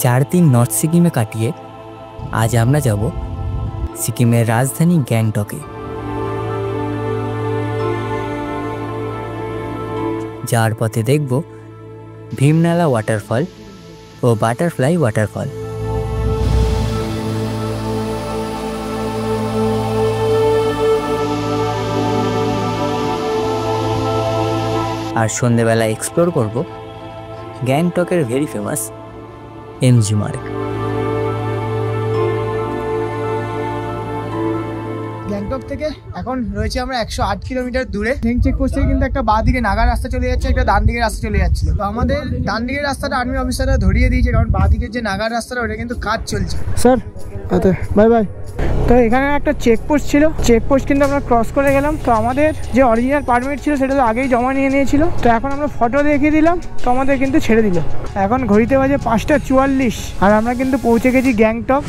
4 দিন নর্থ সিকিমে কাটিয়ে আজ আমরা যাব সিকিমের রাজধানী গ্যাংটকে। যাওয়ার পথে দেখব ভীমনালা ওয়াটারফল ও বাটারফ্লাই ওয়াটারফল। আর সন্ধেবেলা এক্সপ্লোর করব গ্যাংটকের ভেরি ফেমাস এমজি মার্গ। গ্যাংটক থেকে এখন রয়েছে আমরা 108 কিলোমিটার দূরে। চেক পোস্ট থেকে কিন্তু একটা বাঁ দিকে নাগা রাস্তা চলে যাচ্ছে, একটা ডান দিকে রাস্তা চলে যাচ্ছিল। তো আমাদের ডান দিকের রাস্তাটা আর্মি অফিসাররা ধরিয়ে দিয়েছে, কারণ বাঁ দিকের যে নাগা রাস্তাটা ওটা কিন্তু কাজ চলছে। Sir bye bye. তো এখানে একটা চেকপোস্ট ছিল, চেকপোস্ট কিন্তু আমরা ক্রস করে গেলাম। তো আমাদের যে অরিজিনাল পারমিট ছিল সেটা তো আগেই জমা নিয়ে নিয়েছিল। তো এখন আমরা ফটো দেখিয়ে দিলাম, তো আমাদের কিন্তু ছেড়ে দিল। এখন ঘড়িতে বাজে 5:44 আর আমরা কিন্তু পৌঁছে গেছি গ্যাংটক।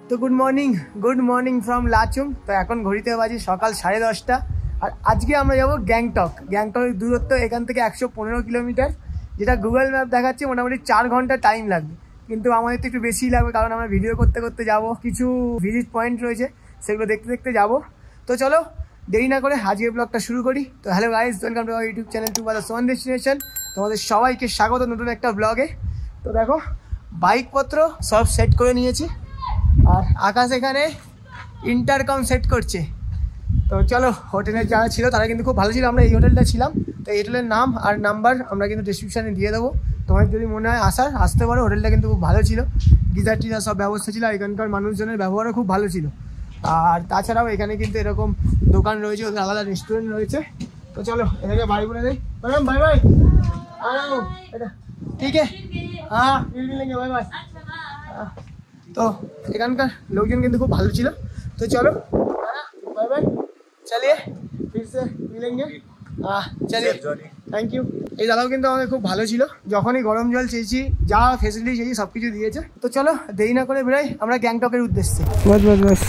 তো গুড মর্নিং ফ্রম লাচুং। তো এখন ঘড়িতে বাজে সকাল 10:30 আর আজকে আমরা যাবো গ্যাংটক। গ্যাংটকের দূরত্ব এখান থেকে 115 কিলোমিটার, যেটা গুগল ম্যাপ দেখাচ্ছে মোটামুটি 4 ঘন্টা টাইম লাগবে, কিন্তু আমাদের তো একটু বেশিই লাগবে, কারণ আমরা ভিডিও করতে করতে যাব। কিছু ভিজিট পয়েন্ট রয়েছে, সেগুলো দেখতে দেখতে যাব। তো চলো দেরি না করে আজকের ব্লগটা শুরু করি। তো hello guys, welcome to our YouTube channel to by the swan destination. তোমাদের সবাইকে স্বাগত নতুন একটা ব্লগে। তো দেখো বাইকপত্র সব সেট করে নিয়েছি, আর আকাশ এখানে ইন্টারকম সেট করছে। তো চলো, হোটেলের যারা ছিল তারা কিন্তু খুব ভালো ছিল। আমরা এই হোটেলটা ছিলাম, তো এই হোটেলের নাম আর নাম্বার আমরা কিন্তু ডিসক্রিপশানে দিয়ে দেবো। তোমার যদি মনে হয় আসতে পারো। হোটেলটা কিন্তু খুব ভালো ছিল, গিজার টিজার সব ব্যবস্থা ছিল, আর এখানকার মানুষজনের ব্যবহারও খুব ভালো ছিল। আর তাছাড়াও এখানে কিন্তু এরকম দোকান রয়েছে, ওদের আলাদা রেস্টুরেন্ট রয়েছে। তো চলো এটাকে বাড়ি বলে দেয়। Madam bye bye. এটা ঠিক আছে, হ্যাঁ মিলেঙ্গে, বাই বাই। তো এখানকার লোকজন কিন্তু খুব ভালো ছিল। তো চলো বাই বাই, চলিয়ে ফির সে মিলেঙ্গে। চলিয়ে, থ্যাংক ইউ। এই দাদাও কিন্তু আমাদের খুব ভালো ছিল, যখনই গরম জল চেয়েছি, যা ফেসিলিটি চেয়েছি সব কিছু দিয়েছে। তো চলো দেরি না করে বেরোই আমরা গ্যাংটকের উদ্দেশ্যে। বাস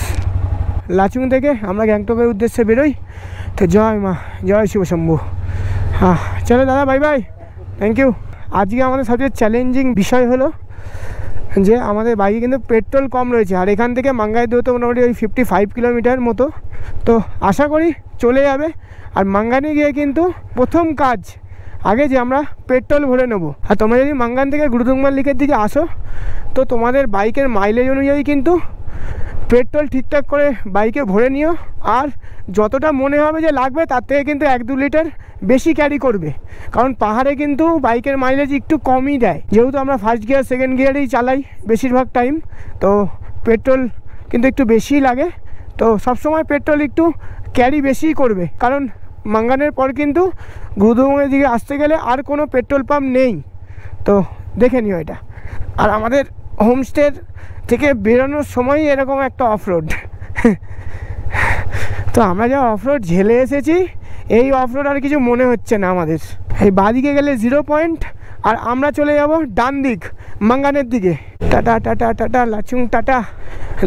লাচুং থেকে আমরা গ্যাংটকের উদ্দেশ্যে বেরোই। তো জয় মা, জয় শিব শম্ভু। হ্যাঁ চলো দাদা, বাই বাই, থ্যাংক ইউ। আজকে আমাদের সবচেয়ে চ্যালেঞ্জিং বিষয় হলো যে আমাদের বাইকে কিন্তু পেট্রোল কম রয়েছে, আর এখান থেকে মাঙ্গাই দূরত্ব মোটামুটি ওই 55 কিলোমিটার মতো। তো আশা করি চলে যাবে। আর মাঙ্গানে গিয়ে কিন্তু প্রথম কাজ আগে যে আমরা পেট্রোল ভরে নেবো। আর তোমরা যদি মাঙ্গান থেকে গুরুদুংমার লিকের দিকে আসো, তো তোমাদের বাইকের মাইলেজ অনুযায়ী কিন্তু পেট্রোল ঠিকঠাক করে বাইকে ভরে নিও। আর যতটা মনে হবে যে লাগবে তার থেকে কিন্তু 1-2 লিটার বেশি ক্যারি করবে, কারণ পাহাড়ে কিন্তু বাইকের মাইলেজ একটু কমই দেয়, যেহেতু আমরা ফার্স্ট গিয়ার সেকেন্ড গিয়ারেই চালাই বেশিরভাগ টাইম। তো পেট্রোল কিন্তু একটু বেশিই লাগে। তো সবসময় পেট্রোল একটু ক্যারি বেশিই করবে, কারণ মাঙ্গানের পর কিন্তু গুরুদুংয়ের দিকে আসতে গেলে আর কোনো পেট্রোল পাম্প নেই। তো দেখে নিও এটা। আর আমাদের হোমস্টের থেকে বেরোনোর সময় এরকম একটা অফরোড। তো আমরা যা অফরোড ঝেলে এসেছি, এই অফরোড আর কিছু মনে হচ্ছে না আমাদের। এই বাঁদিকে গেলে 0 পয়েন্ট, আর আমরা চলে যাব ডান দিক মাঙ্গানের দিকে। Tata tata tata Lachung, tata.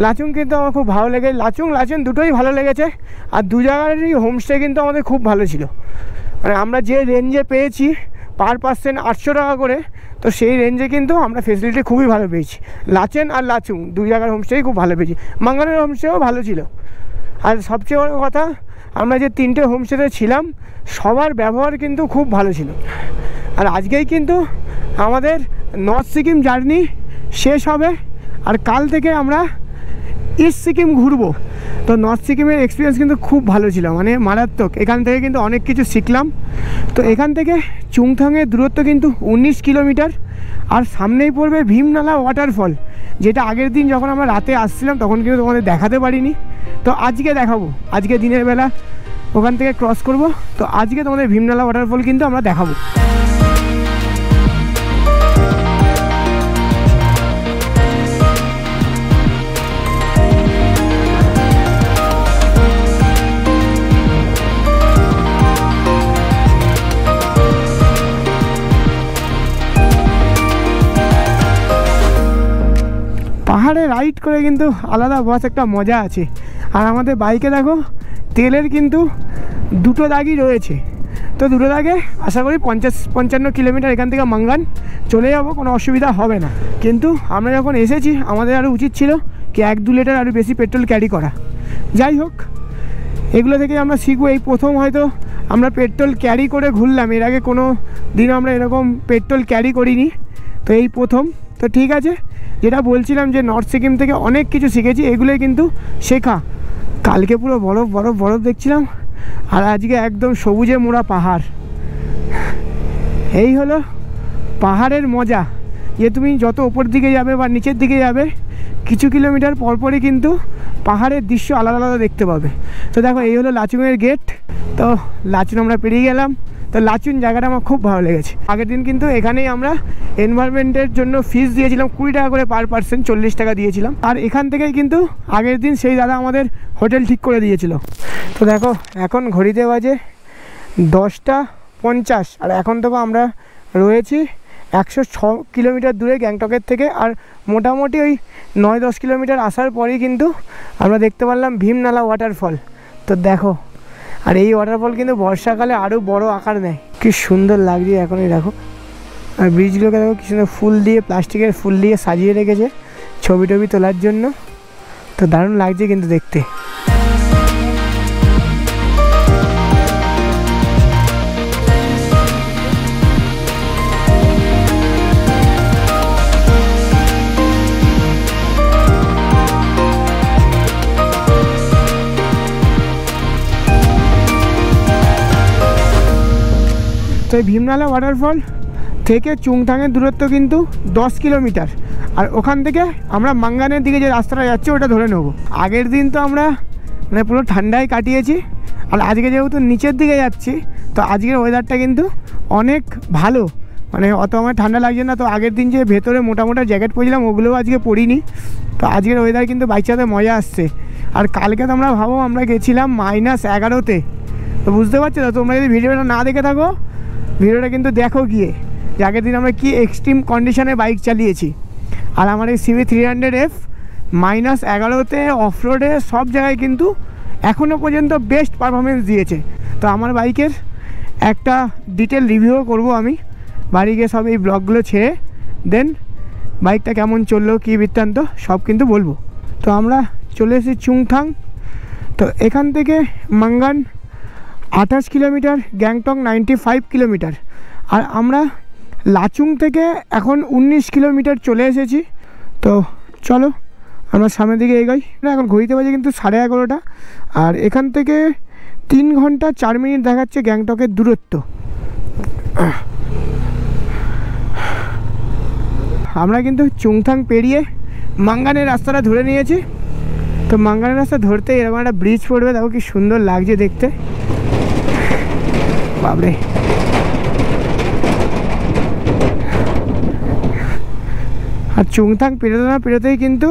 Lachung কিন্তু আমার খুব ভালো লেগে, লাচুং দুটোই ভালো লেগেছে। আর দু জায়গারই হোমস্টে কিন্তু আমাদের খুব ভালো ছিল। মানে আমরা যে রেঞ্জে পেয়েছি পার পার্সন 800 টাকা করে, তো সেই রেঞ্জে কিন্তু আমরা ফেসিলিটি খুবই ভালো পেয়েছি। লাচেন আর লাচুং দুই জায়গার হোমস্টেই খুব ভালো পেয়েছি। মাঙ্গানের হোমস্টেও ভালো ছিল। আর সবচেয়ে বড় কথা, আমরা যে 3টে হোমস্টেতে ছিলাম সবার ব্যবহার কিন্তু খুব ভালো ছিল। আর আজকেই কিন্তু আমাদের নর্থ সিকিম জার্নি শেষ হবে, আর কাল থেকে আমরা ইস্ট সিকিম ঘুরবো। তো নর্থ সিকিমের এক্সপিরিয়েন্স কিন্তু খুব ভালো ছিল, মানে মারাত্মক। এখান থেকে কিন্তু অনেক কিছু শিখলাম। তো এখান থেকে চুংথাংয়ের দূরত্ব কিন্তু 19 কিলোমিটার, আর সামনেই পড়বে ভীমনালা ওয়াটারফল, যেটা আগের দিন যখন আমরা রাতে আসছিলাম তখন কিন্তু তোমাদের দেখাতে পারিনি। তো আজকে দেখাবো, আজকে দিনের বেলা ওখান থেকে ক্রস করব। তো আজকে তোমাদের ভীমনালা ওয়াটারফল কিন্তু আমরা দেখাবো। পাহাড়ে রাইড করে কিন্তু আলাদা বস একটা মজা আছে। আর আমাদের বাইকে দেখো তেলের কিন্তু দুটো দাগই রয়েছে, তো দুটো দাগে আশা করি 50-55 কিলোমিটার এখান থেকে মাঙ্গান চলে যাবো, কোনো অসুবিধা হবে না। কিন্তু আমরা যখন এসেছি আমাদের আরও উচিত ছিল কি 1-2 লিটার আরও বেশি পেট্রোল ক্যারি করা। যাই হোক, এগুলো থেকে আমরা শিখবো। এই প্রথম হয়তো আমরা পেট্রোল ক্যারি করে ঘুরলাম, এর আগে কোনো দিন আমরা এরকম পেট্রোল ক্যারি করিনি, তো এই প্রথম। তো ঠিক আছে, যেটা বলছিলাম যে নর্থ সিকিম থেকে অনেক কিছু শিখেছি, এগুলোই কিন্তু শেখা। কালকে পুরো বরফ বরফ বরফ দেখছিলাম, আর আজকে একদম সবুজে মোড়া পাহাড়। এই হলো পাহাড়ের মজা, যে তুমি যত ওপর দিকে যাবে বা নিচের দিকে যাবে কিছু কিলোমিটার পরপরই কিন্তু পাহাড়ের দৃশ্য আলাদা আলাদা দেখতে পাবে। তো দেখো এই হলো লাচুংয়ের গেট। তো লাচুং আমরা পেরিয়ে গেলাম। তো লাচুং জায়গাটা আমার খুব ভালো লেগেছে। আগের দিন কিন্তু এখানেই আমরা এনভায়রনমেন্টের জন্য ফিস দিয়েছিলাম 20 টাকা করে পার পার্সন, 40 টাকা দিয়েছিলাম। আর এখান থেকেই কিন্তু আগের দিন সেই দাদা আমাদের হোটেল ঠিক করে দিয়েছিল। তো দেখো এখন ঘড়িতে বাজে 10টা 50, আর এখন তো আমরা রয়েছি 106 কিলোমিটার দূরে গ্যাংটকের থেকে। আর মোটামুটি ওই 9-10 কিলোমিটার আসার পরেই কিন্তু আমরা দেখতে পারলাম ভীমনালা ওয়াটারফল। তো দেখো, আর এই ওয়াটারফল কিন্তু বর্ষাকালে আরও বড় আকার নেয়, কি সুন্দর লাগছে এখনই দেখো। আর ব্রিজগুলোকে দেখো কি সুন্দর ফুল দিয়ে, প্লাস্টিকের ফুল দিয়ে সাজিয়ে রেখেছে ছবি টবি তোলার জন্য। তো দারুণ লাগছে কিন্তু দেখতে। তো এই ভীমনালা ওয়াটারফল থেকে চুংথাংয়ের দূরত্ব কিন্তু 10 কিলোমিটার। আর ওখান থেকে আমরা মাঙ্গানের দিকে যে রাস্তাটা যাচ্ছে ওটা ধরে নেব। আগের দিন তো আমরা মানে পুরো ঠান্ডায় কাটিয়েছি, আর আজকে যেহেতু নিচের দিকে যাচ্ছি তো আজকের ওয়েদারটা কিন্তু অনেক ভালো, মানে অত আমার ঠান্ডা লাগছে না। তো আগের দিন যে ভেতরে মোটা মোটা জ্যাকেট পরেছিলাম ওগুলোও আজকে পরিনি। তো আজকের ওয়েদার কিন্তু বাইক চালাতে মজা আসছে। আর কালকে তো আমরা ভাবো আমরা গেছিলাম -11-তে। তো বুঝতে পারছো তো, তোমরা যদি ভিডিওটা না দেখে থাকো ভিডিওটা কিন্তু দেখো গিয়ে, যে আগের দিন আমরা কি এক্সট্রিম কন্ডিশনে বাইক চালিয়েছি। আর আমার এই CB 300F -11তে অফরোডে সব জায়গায় কিন্তু এখনও পর্যন্ত বেস্ট পারফরমেন্স দিয়েছে। তো আমার বাইকের একটা ডিটেল রিভিউ করব আমি বাড়ি গিয়ে, সব এই ব্লগগুলো ছেড়ে দেন বাইকটা কেমন চললো কী বৃত্তান্ত সব কিন্তু বলবো। তো আমরা চলে এসেছি চুংথাং। তো এখান থেকে মাঙ্গান 28 কিলোমিটার, গ্যাংটক 95 কিলোমিটার। আর আমরা লাচুং থেকে এখন 19 কিলোমিটার চলে এসেছি। তো চলো আমরা সামনের দিকে এগোই। এখন ঘড়িতে বাজে কিন্তু 11:30, আর এখান থেকে 3 ঘন্টা 4 মিনিট দেখাচ্ছে গ্যাংটকের দূরত্ব। আমরা কিন্তু চুংথাং পেরিয়ে মাঙ্গানের রাস্তাটা ধরে নিয়েছি। তো মাঙ্গানের রাস্তা ধরতে এরকম একটা ব্রিজ পড়বে, দেখো কি সুন্দর লাগছে দেখতে, বাবরে। আর চুংথাং পেরোতে না পেরোতেই কিন্তু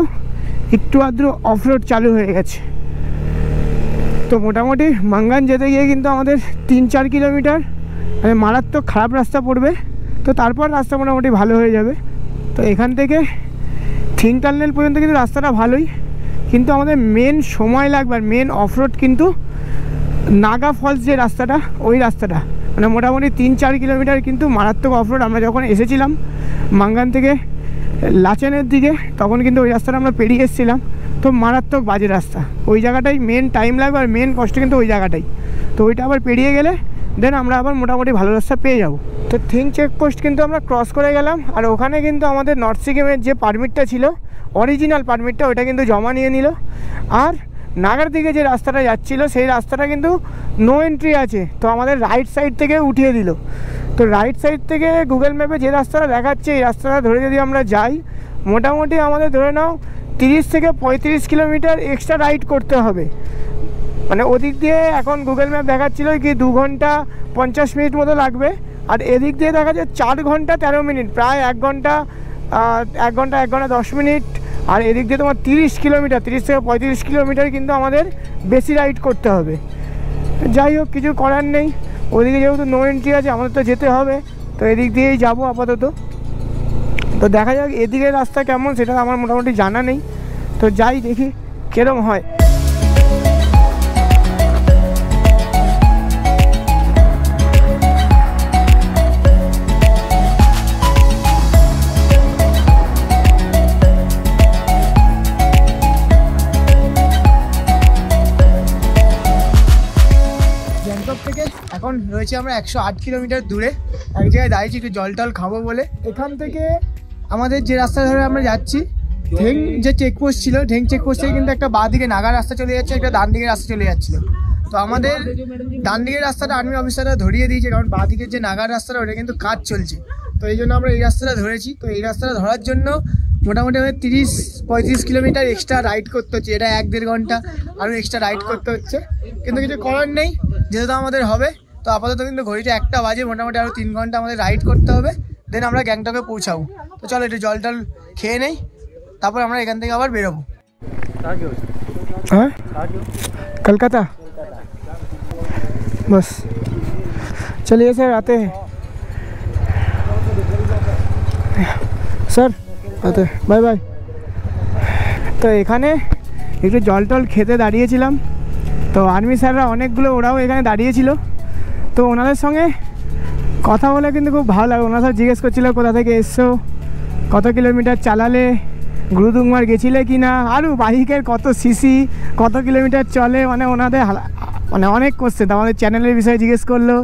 একটু আদ্রু অফরোড চালু হয়ে গেছে। তো মোটামুটি মাঙ্গান যেতে গিয়ে কিন্তু আমাদের 3-4 কিলোমিটার মানে মারাত্মক খারাপ রাস্তা পড়বে। তো তারপর রাস্তা মোটামুটি ভালো হয়ে যাবে। তো এখান থেকে থিং টানেল পর্যন্ত কিন্তু রাস্তাটা ভালোই, কিন্তু আমাদের মেন সময় লাগবে। আর মেন অফরোড কিন্তু নাগা ফলস যে রাস্তাটা, ওই রাস্তাটা মানে মোটামুটি 3-4 কিলোমিটার কিন্তু মারাত্মক অফরোড। আমরা যখন এসেছিলাম মাঙ্গান থেকে লাচেনের দিকে তখন কিন্তু ওই রাস্তাটা আমরা পেরিয়ে এসেছিলাম। তো মারাত্মক বাজে রাস্তা, ওই জায়গাটাই মেন টাইম লাগবে আর মেন কষ্ট কিন্তু ওই জায়গাটাই। তো ওইটা আবার পেরিয়ে গেলে দেন আমরা আবার মোটামুটি ভালো রাস্তা পেয়ে যাব। তো থিং চেকপোস্ট কিন্তু আমরা ক্রস করে গেলাম। আর ওখানে কিন্তু আমাদের নর্থ সিকিমের যে পারমিটটা ছিল, অরিজিনাল পারমিটটা, ওইটা কিন্তু জমা নিয়ে নিল। আর নাগার দিকে যে রাস্তাটা যাচ্ছিলো সেই রাস্তাটা কিন্তু নো এন্ট্রি আছে, তো আমাদের রাইট সাইড থেকে উঠিয়ে দিল। তো রাইট সাইড থেকে গুগল ম্যাপে যে রাস্তাটা দেখাচ্ছে এই রাস্তাটা ধরে যদি আমরা যাই মোটামুটি আমাদের ধরে নাও 30 থেকে 35 কিলোমিটার এক্সট্রা রাইড করতে হবে। মানে ওদিক দিয়ে এখন গুগল ম্যাপ দেখাচ্ছিল কি 2 ঘন্টা 50 মিনিট মতো লাগবে, আর এদিক দিয়ে দেখা যায় 4 ঘন্টা 13 মিনিট, প্রায় 1 ঘন্টা 10 মিনিট। আর এদিক দিয়ে তোমার 30 কিলোমিটার, 30 থেকে 35 কিলোমিটার কিন্তু আমাদের বেশি রাইড করতে হবে। যাই হোক, কিছু করার নেই, ওদিকে যেহেতু নো এন্ট্রি আছে আমাদের তো যেতে হবে। তো এদিক দিয়েই যাবো আপাতত। তো দেখা যাক এদিকে রাস্তা কেমন, সেটা আমার মোটামুটি জানা নেই। তো যাই দেখি কিরম হয়। গ্যাংটক থেকে এখন রয়েছে আমরা 108 কিলোমিটার দূরে এক জায়গায় দাঁড়িয়েছি একটু জল টল খাবো বলে। এখান থেকে আমাদের যে রাস্তা ধরে আমরা যাচ্ছি, ঢেং যে চেকপোস্ট ছিল, ঢেং চেকপোস্ট থেকে কিন্তু একটা বাঁ দিকে নাগা রাস্তা চলে যাচ্ছে, একটা ডান দিকে রাস্তা চলে যাচ্ছিল। তো আমাদের ডান দিকের রাস্তাটা আর্মি অফিসাররা ধরিয়ে দিয়েছে, কারণ বাঁ দিকের যে নাগার রাস্তাটা ওটা কিন্তু কাজ চলছে। তো এই জন্য আমরা এই রাস্তাটা ধরেছি। তো এই রাস্তাটা ধরার জন্য মোটামুটি আমাদের 30-35 কিলোমিটার এক্সট্রা রাইড করতে হচ্ছে। এটা 1-1.5 ঘন্টা আরও এক্সট্রা রাইড করতে হচ্ছে, কিন্তু কিছু করার নেই, যেহেতু আমাদের হবে। তো আপাতত কিন্তু ঘড়িটা 1টা বাজে, মোটামুটি আরও 3 ঘন্টা আমাদের রাইড করতে হবে, দেন আমরা গ্যাংটকে পৌঁছাবো। তো চলো একটু জল টল খেয়ে নেই, তারপর আমরা এখান থেকে আবার বেরোবো। হ্যাঁ, কলকাতা बस चलिए सर, आते हैं सर, आते हैं, बाय बाय। তো এখানে একটু জল টল খেতে দাঁড়িয়েছিলাম। তো আর্মি স্যাররা অনেকগুলো, ওরাও এখানে দাঁড়িয়েছিল। তো ওনাদের সঙ্গে কথা বলে কিন্তু খুব ভালো লাগে। ওনারা সব জিজ্ঞেস করছিলো কোথা থেকে এসছো, কত কিলোমিটার চালালে, গুরুদুংমার গেছিলে কি না, আরও বাইকের কত সিসি, কত কিলোমিটার চলে, মানে ওনাদের মানে অনেক কোশ্চেন। আমাদের চ্যানেলের বিষয়ে জিজ্ঞেস করলো।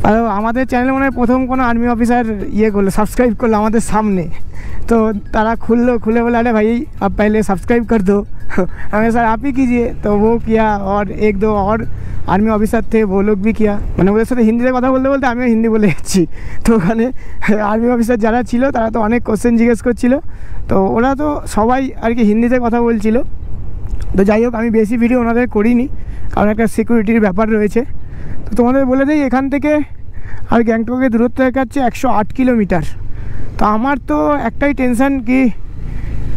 আর আমাদের চ্যানেলে মনে হয় প্রথম কোনো আর্মি অফিসার ইয়ে করলো, সাবস্ক্রাইব করলো আমাদের সামনে। तो तारा खुले बोला अरे भाई आप पहले सब्सक्राइब कर दो। हमें सर आप ही कीजिए। तो वो किया और 1-2 और आर्मी ऑफिसर थे, वो लोग भी किया। মানে ওদের সাথে হিন্দিতে কথা বলতে বলতে আমিও হিন্দি বলে যাচ্ছি। তো ওখানে আর্মি অফিসার যারা ছিল তারা তো অনেক কোশ্চেন জিজ্ঞেস করছিল। তো ওরা তো সবাই আর কি হিন্দিতে কথা বলছিল। তো যাই হোক, আমি বেশি ভিডিও ওনাদের করিনি, কারণ একটা সিকিউরিটির ব্যাপার রয়েছে। তো তোমাদের বলে দিই, এখান থেকে আর গ্যাংটকের দূরত্ব দেখাচ্ছে 108 কিলোমিটার। তো আমার তো একটাই টেনশন কি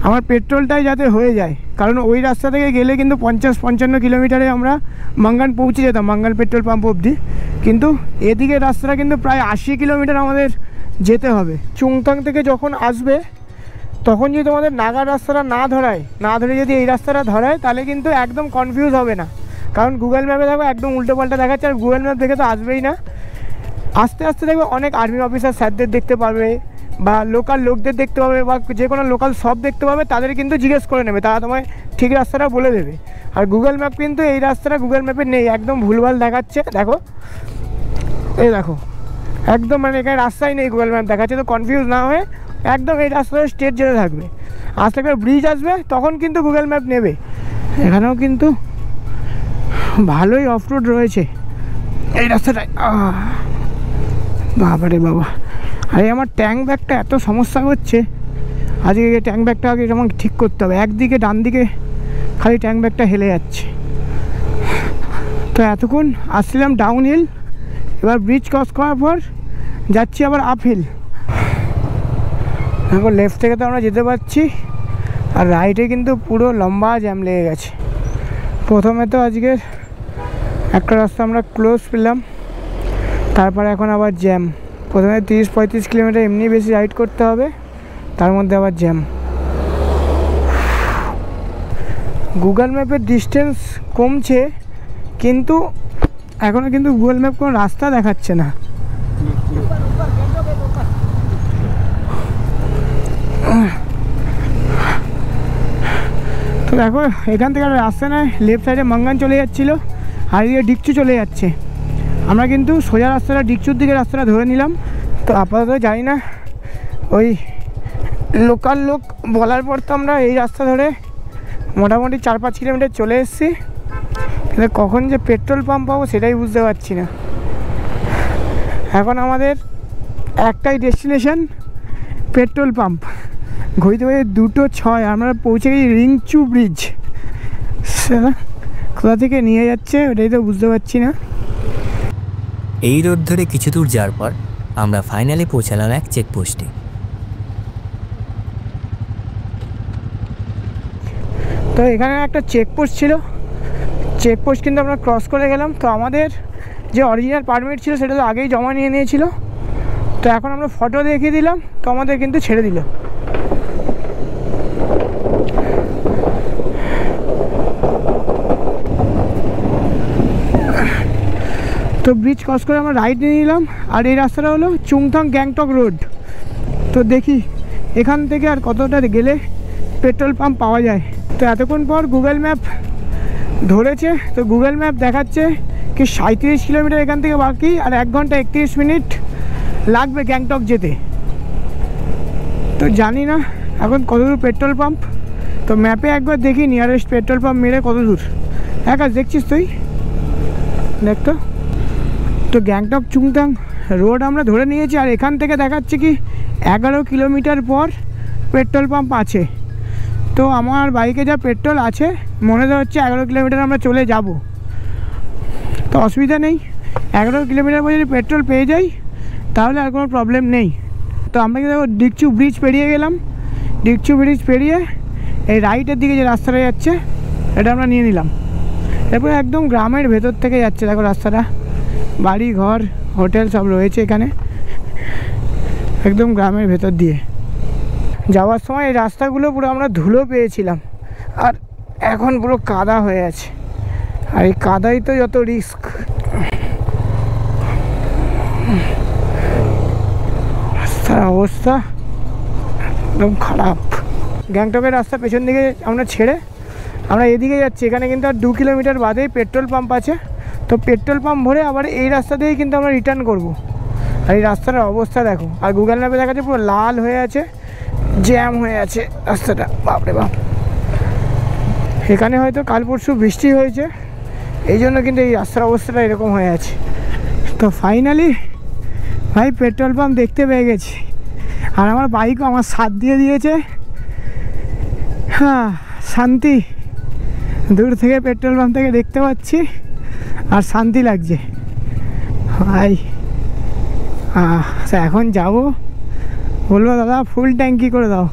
আমার পেট্রোলটাই যাতে হয়ে যায়, কারণ ওই রাস্তা থেকে গেলে কিন্তু 50-55 কিলোমিটারে আমরা মাঙ্গান পৌঁছে যেতাম, মাঙ্গান পেট্রোল পাম্প অবধি। কিন্তু এদিকে রাস্তাটা কিন্তু প্রায় 80 কিলোমিটার আমাদের যেতে হবে। চুংথাং থেকে যখন আসবে তখন যদি তোমাদের নাগা রাস্তাটা না ধরে যদি এই রাস্তাটা ধরায়, তাহলে কিন্তু একদম কনফিউজ হবে না, কারণ গুগল ম্যাপে দেখো একদম উল্টো পাল্টা দেখাচ্ছে। আর গুগল ম্যাপ দেখে তো আসবেই না, আস্তে আস্তে দেখবে অনেক আর্মি অফিসার স্যারদের দেখতে পাবে, বা লোকাল লোকদের দেখতে পাবে, বা যে কোনো লোকাল শপ দেখতে পাবে, তাদের কিন্তু জিজ্ঞেস করে নেবে, তারা তোমায় ঠিক রাস্তাটা বলে দেবে। আর গুগল ম্যাপ কিন্তু এই রাস্তাটা গুগল ম্যাপে নেই, একদম ভুলভাল দেখাচ্ছে। দেখো, এই দেখো, একদম মানে এখানে রাস্তাই নেই, গুগল ম্যাপ দেখাচ্ছে। তো কনফিউজ না হয়ে একদম এই রাস্তাটা স্ট্রেট যেতে থাকবে। আসতে একটা ব্রিজ আসবে তখন কিন্তু গুগল ম্যাপ নেবে। এখানেও কিন্তু ভালোই অফরোড রয়েছে এই রাস্তাটায়। বাবা রে বাবা, আরে আমার ট্যাঙ্ক ব্যাগটা এত সমস্যা করছে, আজকে ট্যাঙ্ক ব্যাগটা আগে যেমন ঠিক করতে হবে। একদিকে ডান দিকে খালি ট্যাঙ্ক ব্যাগটা হেলে যাচ্ছে। তো এতক্ষণ আসছিলাম ডাউন হিল, এবার ব্রিজ ক্রস করার পর যাচ্ছি আবার আপ হিল। এখন লেফট থেকে তো আমরা যেতে পারছি, আর রাইটে কিন্তু পুরো লম্বা জ্যাম লেগে গেছে। প্রথমে তো আজকের একটা রাস্তা আমরা ক্লোজ পেলাম, তারপরে এখন আবার জ্যাম। প্রথমে 30-35 কিলোমিটার এমনি বেশি রাইড করতে হবে, তার মধ্যে আবার জ্যাম। গুগল ম্যাপের ডিস্টেন্স কমছে, কিন্তু এখনও কিন্তু গুগল ম্যাপ কোনো রাস্তা দেখাচ্ছে না। তো দেখো, এখান থেকে রাস্তা নয়, লেফট সাইডে মাঙ্গান চলে যাচ্ছিলো, আর এদিকে ডিকচু চলে যাচ্ছে। আমরা কিন্তু সোজা রাস্তাটা ডিকচুর দিকে রাস্তাটা ধরে নিলাম। তো আপাতত যাই না, ওই লোকাল লোক বলার পর তো আমরা এই রাস্তা ধরে মোটামুটি 4-5 কিলোমিটার চলে এসেছি। কিন্তু কখন যে পেট্রোল পাম্প পাবো সেটাই বুঝতে পারছি না। এখন আমাদের একটাই ডেস্টিনেশন, পেট্রোল পাম্প। ঘড়িতে বাজে 2:06, আমরা পৌঁছে গেছি রিংচু ব্রিজ। সেটা কোথা থেকে নিয়ে যাচ্ছে ওটাই তো বুঝতে পারছি না। এই রোড ধরে কিছু দূর যাওয়ার পর আমরা ফাইনালি পৌঁছালাম এক চেকপোস্টে। তো এখানে একটা চেকপোস্ট ছিল, চেকপোস্ট কিন্তু আমরা ক্রস করে গেলাম। তো আমাদের যে অরিজিনাল পারমিট ছিল সেটা তো আগেই জমা নিয়ে নিয়েছিল। তো এখন আমরা ফটো দেখিয়ে দিলাম, তো আমাদের কিন্তু ছেড়ে দিল। তো ব্রিজ ক্রস করে আমরা রাইট নিয়ে নিলাম, আর এই রাস্তাটা হলো চুংথং গ্যাংটক রোড। তো দেখি এখান থেকে আর কতটা গেলে পেট্রোল পাম্প পাওয়া যায়। তো এতক্ষণ পর গুগল ম্যাপ ধরেছে, তো গুগল ম্যাপ দেখাচ্ছে কি 37 কিলোমিটার এখান থেকে বাকি, আর 1 ঘন্টা 31 মিনিট লাগবে গ্যাংটক যেতে। তো জানি না এখন কত দূর পেট্রোল পাম্প, তো ম্যাপে একবার দেখি নিয়ারেস্ট পেট্রোল পাম্প মেরে কত দূর। আজ দেখছিস তুই, দেখ তো। তো গ্যাংটক চুংথং রোড আমরা ধরে নিয়েছি, আর এখান থেকে দেখাচ্ছে কি 11 কিলোমিটার পর পেট্রোল পাম্প আছে। তো আমার বাইকে যা পেট্রোল আছে মনে হচ্ছে 11 কিলোমিটার আমরা চলে যাব, তো অসুবিধা নেই। 11 কিলোমিটার পর যদি পেট্রোল পেয়ে যাই তাহলে আর কোনো প্রবলেম নেই। তো আমরা কিন্তু ডিকচু ব্রিজ পেরিয়ে গেলাম। ডিকচু ব্রিজ পেরিয়ে এই রাইটের দিকে যে রাস্তাটা যাচ্ছে এটা আমরা নিয়ে নিলাম। এরপরে একদম গ্রামের ভেতর থেকে যাচ্ছে, দেখো রাস্তাটা, বাড়ি ঘর হোটেল সব রয়েছে এখানে, একদম গ্রামের ভেতর দিয়ে যাওয়ার সময় এই রাস্তাগুলো পুরো আমরা ধুলো পেয়েছিলাম, আর এখন পুরো কাদা হয়ে আছে। আর এই কাদাই তো যত রিস্ক। রাস্তার অবস্থা একদম খারাপ। গ্যাংটকের রাস্তা পেছন দিকে আমরা ছেড়ে আমরা এদিকে যাচ্ছি। এখানে কিন্তু আর 2 কিলোমিটার বাদেই পেট্রোল পাম্প আছে। তো পেট্রোল পাম্প ভরে আবার এই রাস্তা দিয়েই কিন্তু আমরা রিটার্ন করব। আর এই রাস্তাটার অবস্থা দেখো, আর গুগল ম্যাপে দেখা যাচ্ছে পুরো লাল হয়ে আছে, জ্যাম হয়ে আছে রাস্তাটা, বাপরে বাপ। এখানে হয়তো কাল পরশু বৃষ্টি হয়েছে, এই জন্য কিন্তু এই রাস্তার অবস্থাটা এরকম হয়ে আছে। তো ফাইনালি ভাই পেট্রোল পাম্প দেখতে পেয়ে গেছি, আর আমার বাইকও আমার সাথ দিয়ে দিয়েছে। হ্যাঁ, শান্তি। দূর থেকে পেট্রোল পাম্প থেকে দেখতে পাচ্ছি আর শান্তি লাগছে ভাই। এখন যাব, বলবো দাদা ফুল ট্যাঙ্কি করে দাও,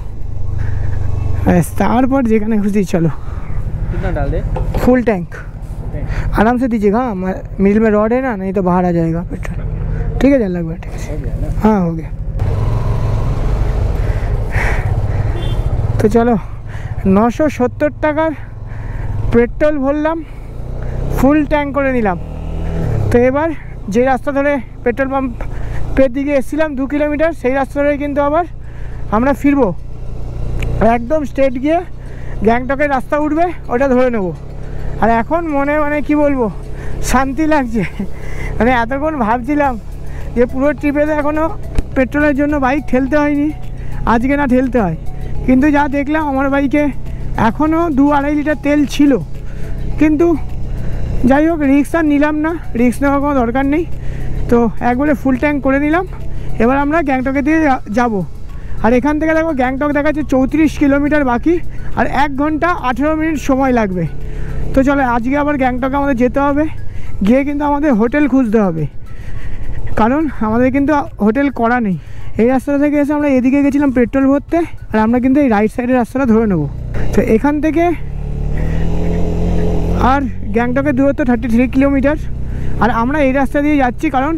তারপর যেখানে খুশি চলো। फुल टैंक आराम से दीजिएगा, मिडिल में रॉड है ना, नहीं तो बाहर आ जाएगा पेट्रोल। ठीक है, चल लगभग ठीक है, हाँ हो गया। तो चलो 970 টাকার পেট্রোল ভরলাম, ফুল ট্যাঙ্ক করে নিলাম। তো এবার যে রাস্তা ধরে পেট্রোল পাম্পের দিকে এসেছিলাম 2 কিলোমিটার, সেই রাস্তা ধরে কিন্তু আবার আমরা ফিরবো, একদম স্ট্রেট গিয়ে গ্যাংটকের রাস্তা উঠবে, ওটা ধরে নেব। আর এখন মনে কি বলবো, শান্তি লাগছে। মানে এতক্ষণ ভাবছিলাম যে পুরো ট্রিপেতে এখনও পেট্রোলের জন্য বাইক ঠেলতে হয়নি, আজকে না ঠেলতে হয়। কিন্তু যা দেখলাম আমার বাইকে এখনও 2-2.5 লিটার তেল ছিল। কিন্তু যাই হোক, রিস্ক আর নিলাম না, রিস্ক নেওয়ার কোনো দরকার নেই। তো একবারে ফুল ট্যাঙ্ক করে নিলাম। এবার আমরা গ্যাংটকের দিকে যাব। আর এখান থেকে দেখো গ্যাংটক দেখাচ্ছে 34 কিলোমিটার বাকি, আর 1 ঘন্টা 18 মিনিট সময় লাগবে। তো চলো আজকে আবার গ্যাংটকে আমাদের যেতে হবে, গিয়ে কিন্তু আমাদের হোটেল খুঁজতে হবে, কারণ আমাদের কিন্তু হোটেল করা নেই। এই রাস্তাটা থেকে এসে আমরা এদিকে গেছিলাম পেট্রোল ভরতে, আর আমরা কিন্তু এই রাইট সাইডের রাস্তাটা ধরে নেব। তো এখান থেকে আর গ্যাংটকের দূরত্ব 33 কিলোমিটার, আর আমরা এই রাস্তা দিয়ে যাচ্ছি কারণ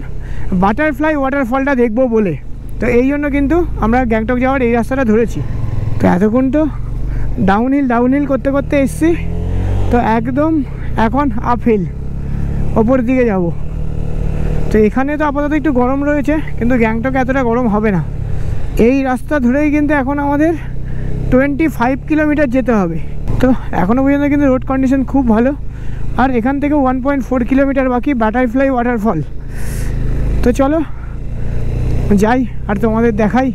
বাটারফ্লাই ওয়াটারফলটা দেখবো বলে। তো এই জন্য কিন্তু আমরা গ্যাংটক যাওয়ার এই রাস্তাটা ধরেছি। তো এতক্ষণ তো ডাউনহিল করতে করতে এসছি, তো একদম এখন আপহিল ওপর দিকে যাব। তো এখানে তো আপাতত একটু গরম রয়েছে, কিন্তু গ্যাংটকে এতটা গরম হবে না। এই রাস্তা ধরেই কিন্তু এখন আমাদের 25 কিলোমিটার যেতে হবে। তো এখনও পর্যন্ত কিন্তু রোড কন্ডিশন খুব ভালো, আর এখান থেকে 1.4 কিলোমিটার বাকি বাটারফ্লাই ওয়াটারফল। তো চলো যাই আর তোমাদের দেখাই।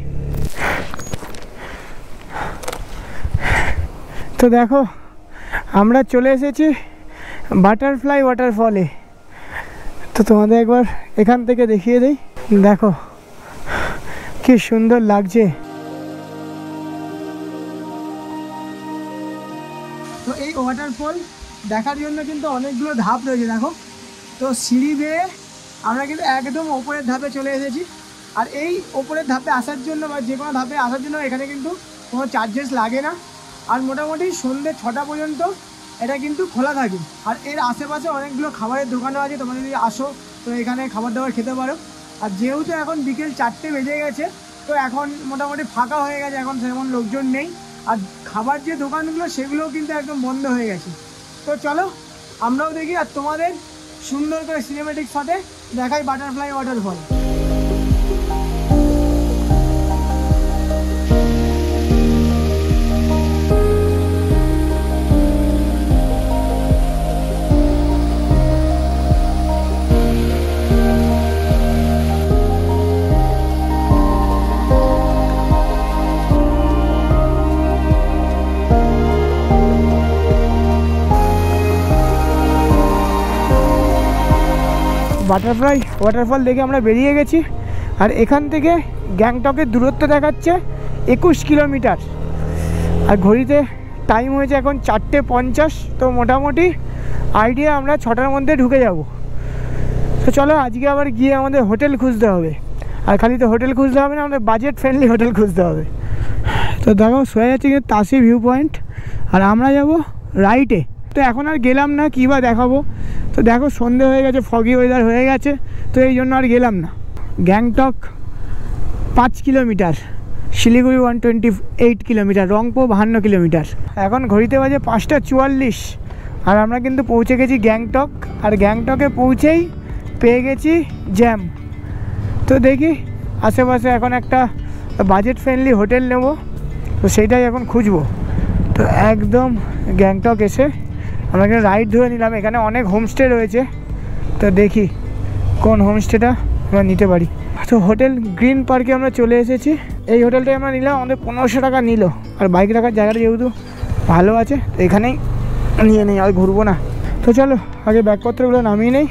তো দেখো আমরা চলে এসেছি বাটারফ্লাই ওয়াটারফলে। তো তোমাদের একবার এখান থেকে দেখিয়ে দেই, দেখো কি সুন্দর লাগছে। তো এই ওয়াটারফল দেখার জন্য কিন্তু অনেকগুলো ধাপ রয়েছে, দেখো। তো সিঁড়ি বেয়ে আমরা কিন্তু একদম ওপরের ধাপে চলে এসেছি। আর এই ওপরের ধাপে আসার জন্য বা যে কোনো ধাপে আসার জন্য এখানে কিন্তু কোনো চার্জেস লাগে না। আর মোটামুটি সন্ধ্যে 6টা পর্যন্ত এটা কিন্তু খোলা থাকে। আর এর আশেপাশে অনেকগুলো খাবারের দোকানও আছে, তোমরা যদি আসো তো এখানে খাবার দাবার খেতে পারো। আর যেহেতু এখন বিকেল 4টে বেজে গেছে, তো এখন মোটামুটি ফাঁকা হয়ে গেছে, এখন সেরকম লোকজন নেই। আর খাবার যে দোকানগুলো সেগুলোও কিন্তু একদম বন্ধ হয়ে গেছে। তো চলো আমরাও দেখি আর তোমাদের সুন্দর করে সিনেমেটিক শটে দেখাই বাটারফ্লাই ওয়াটারফল। বাটারফ্লাই ওয়াটারফল দেখে আমরা বেরিয়ে গেছি। আর এখান থেকে গ্যাংটকের দূরত্ব দেখাচ্ছে 21 কিলোমিটার। আর ঘড়িতে টাইম হয়েছে এখন 4:50। তো মোটামুটি আইডিয়া আমরা 6টার মধ্যে ঢুকে যাব। তো চলো আজকে আবার গিয়ে আমাদের হোটেল খুঁজতে হবে। আর খালি তো হোটেল খুঁজতে হবে না, আমাদের বাজেট ফ্রেন্ডলি হোটেল খুঁজতে হবে। তো দেখো শোয়া যাচ্ছে কিন্তু তাসি ভিউ পয়েন্ট, আর আমরা যাব রাইটে। তো এখন আর গেলাম না, কী বা দেখাবো। তো দেখো সন্ধে হয়ে গেছে, ফগি ওয়েদার হয়ে গেছে, তো এই জন্য আর গেলাম না। Gangtok 5 kilometre, Siliguri 128 kilometre, Rangpo 52 kilometre. এখন ঘড়িতে বাজে 5:44। আর আমরা কিন্তু পৌঁছে গেছি গ্যাংটক। আর গ্যাংটকে পৌঁছেই পেয়ে গেছি জ্যাম। তো দেখি আশেপাশে এখন একটা বাজেট ফ্রেন্ডলি হোটেল নেব, তো সেইটাই এখন খুঁজবো। তো একদম গ্যাংটক এসে আমরা এখানে রাইড ধরে নিলাম। এখানে অনেক হোমস্টে রয়েছে, তো দেখি কোন হোমস্টেটা আমরা নিতে পারি। তো হোটেল গ্রিন পার্কে আমরা চলে এসেছি। এই হোটেলটাই আমরা নিলাম, আমাদের 1500 টাকা নিল। আর বাইক রাখার জায়গাটা যেহেতু ভালো আছে, তো এখানেই নিয়ে নেই, আর ঘুরবো না। তো চলো আগে ব্যাগপত্রগুলো নামিয়ে নেই,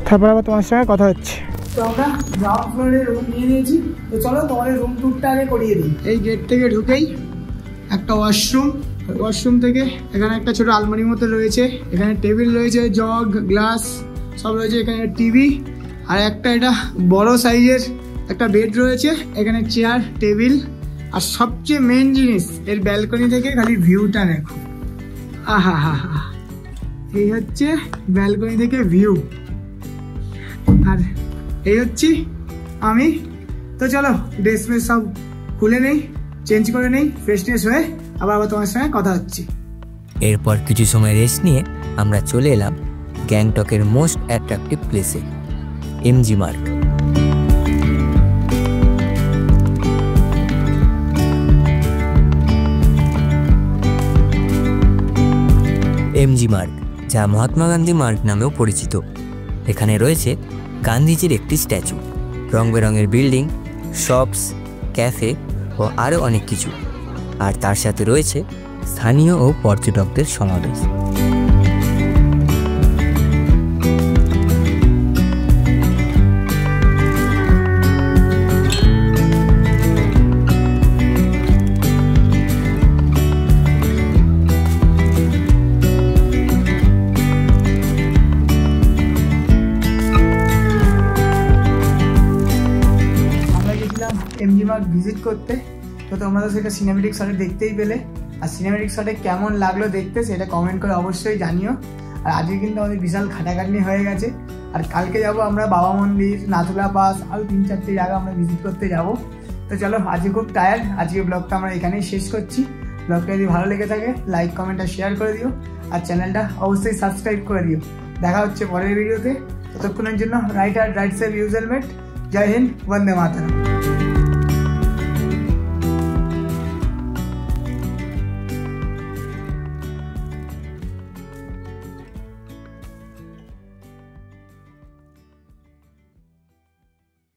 তারপর আবার তোমার সঙ্গে কথা হচ্ছে। তো আমরা গ্রাউন্ড ফ্লোরে রুম নিয়ে নিয়েছি। তো চলো তোমাদের রুম ট্যুরটা আগে করিয়ে দিই। এই গেট থেকে ঢুকেই একটা ওয়াশরুম থেকে এখানে একটা ছোট আলমারির মতো রয়েছে। এখানে টেবিল রয়েছে, জগ, গ্লাস সব রয়েছে। এখানে টিভি আর একটা এটা বড় সাইজের একটা বেড রয়েছে। এখানে চেয়ার, টেবিল, আর সবচেয়ে মেন জিনিস এর ব্যালকনি থেকে খালি ভিউটা দেখো। আহা হা হা, এই হচ্ছে ব্যালকনি থেকে ভিউ। আর এই হচ্ছি আমি। তো চলো ড্রেস ফ্রেস সব খুলে নেই, চেঞ্জ করে নেই, ফ্রেশ ট্রেশ হয়ে আবার তোমার সঙ্গে কথা হচ্ছে। এরপর কিছু সময় রেস্ট নিয়ে আমরা চলে এলাম গ্যাংটকের মোস্ট অ্যাট্রাকটিভ প্লেসে, এমজি মার্গ। এমজি মার্গ, যা মহাত্মা গান্ধী মার্গ নামেও পরিচিত। এখানে রয়েছে গান্ধীজির একটি স্ট্যাচু, রং বেরঙের বিল্ডিং, শপস, ক্যাফে ও আরও অনেক কিছু। আর তার সাথে রয়েছে স্থানীয় ও পর্যটকদের সমাবেশ। এমজি মার্গ ভিজিট করতে, তো তোমরা তো সেটা সিনেমেটিক শটে দেখতেই পেলে। আর সিনেমেটিক শটে কেমন লাগলো দেখতে সেটা কমেন্ট করে অবশ্যই জানিও। আর আজকে কিন্তু আমাদের বিশাল খাটাখাটনি হয়ে গেছে। আর কালকে যাব আমরা বাবা মন্দির, নাথুলা পাস, আরও 3-4টে জায়গা আমরা ভিজিট করতে যাব। তো চলো আজকে খুব টায়ার্ড, আজকে ব্লগটা আমরা এখানেই শেষ করছি। ব্লগটা যদি ভালো লেগে থাকে লাইক, কমেন্ট আর শেয়ার করে দিও। আর চ্যানেলটা অবশ্যই সাবস্ক্রাইব করে দিও। দেখা হচ্ছে পরের ভিডিওতে। ততক্ষণের জন্য রাইট সেভ ইউজ হেলমেট। জয় হিন্দ, বন্দে মাতরম।